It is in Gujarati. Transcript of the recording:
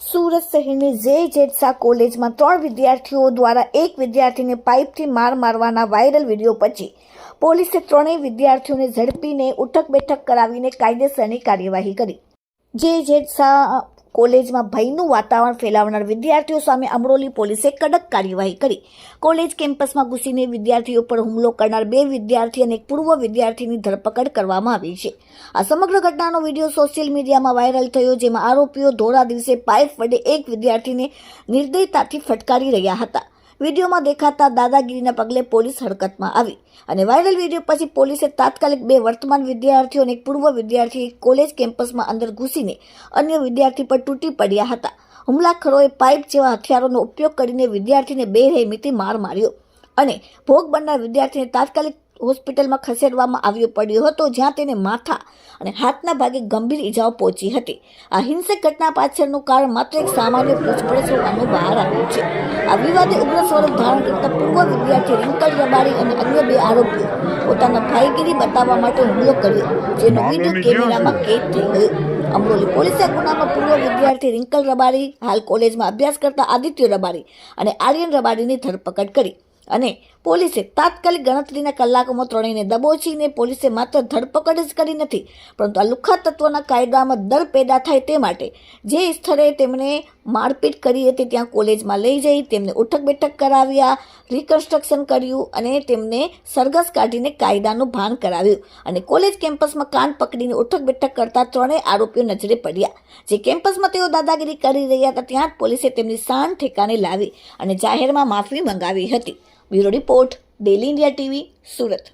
સુરત શહેરની જે.જેડ. શાહ કોલેજમાં 3 વિદ્યાર્થીઓ દ્વારા એક વિદ્યાર્થીને પાઇપથી માર મારવાના વાયરલ વિડીયો પછી પોલીસે ત્રણેય વિદ્યાર્થીઓને ઝડપીને ઉઠક બેઠક કરાવીને કાયદેસરની કાર્યવાહી કરી. જે.જેડ. શાહ કોલેજમાં ભયનું વાતાવરણ ફેલાવનાર વિદ્યાર્થીઓ સામે અમરોલી પોલીસે કડક કાર્યવાહી કરી. કોલેજ કેમ્પસમાં ઘૂસીને વિદ્યાર્થીઓ પર હુમલો કરનાર 2 વિદ્યાર્થી અને એક પૂર્વ વિદ્યાર્થીની ધરપકડ કરવામાં આવી છે. આ સમગ્ર ઘટનાનો વિડીયો સોશિયલ મીડિયામાં વાયરલ થયો, જેમાં આરોપીઓ ધોળા દિવસે પાઇપ વડે એક વિદ્યાર્થીને નિર્દયતાથી ફટકારી રહ્યા હતા. વિડીયોમાં દેખાતા દાદાગીરીના પગલે પોલીસ હરકતમાં આવી અને વાયરલ વિડીયો પછી પોલીસે તાત્કાલિક 2 વર્તમાન વિદ્યાર્થીઓ અને એક પૂર્વ વિદ્યાર્થી કોલેજ કેમ્પસમાં અંદર ઘૂસીને અન્ય વિદ્યાર્થી પર તૂટી પડ્યા હતા. હુમલાખોરોએ પાઇપ જેવા હથિયારોનો ઉપયોગ કરીને વિદ્યાર્થીને બેરહેમીથી માર માર્યો અને ભોગ બનનાર વિદ્યાર્થીને તાત્કાલિક હોસ્પિટલમાં ખસેડવામાં આવ્યો પડ્યો હતો, જ્યાં તેને માથા અને હાથના ભાગે ગંભીર ઈજાઓ પહોંચી હતી. આ હિંસક ઘટના પાછળનું કારણ માત્ર એક સામાન્ય પૂછપરછ હોવાનું બહાર આવ્યું છે. આ વિવાદે ઉગ્ર સ્વરૂપ ધારણ કરતા પૂર્વ વિદ્યાર્થી રિંકલ રબારી અને અન્ય 2 આરોપીઓ પોતાના ભાઈગીરી બતાવવા માટે હુમલો કર્યો, જેનો વિડીયો કેમેરામાં કેદ થઈ ગયો. અમરોલી પોલીસે આ ગુનામાં પૂર્વ વિદ્યાર્થી રિંકલ રબારી, હાલ કોલેજમાં અભ્યાસ કરતા આદિત્ય રબારી અને આર્યન રબારીની ધરપકડ કરી અને પોલીસે તાત્કાલિક ગણતરીના કલાકોમાં ત્રણેયને દબોચીને પોલીસે માત્ર ધરપકડ જ કરી નથી, પરંતુ આ લુખ્ખા તત્વોના કાયદામાં દર પેદા થાય તે માટે જે સ્થળે તેમણે મારપીટ કરી હતી ત્યાં કોલેજમાં લઈ જઈ તેમને ઉઠક બેઠક કરાવ્યા, રિકન્સ્ટ્રક્શન કર્યું અને તેમને સરઘસ કાઢીને કાયદાનું ભાન કરાવ્યું અને કોલેજ કેમ્પસમાં કાન પકડીને ઉઠક બેઠક કરતા ત્રણેય આરોપીઓ નજરે પડ્યા. જે કેમ્પસમાં તેઓ દાદાગીરી કરી રહ્યા હતા ત્યાં જ પોલીસે તેમની શાન ઠેકાને લાવી અને જાહેરમાં માફી મંગાવી હતી. Bureau report, daily India TV, Surat.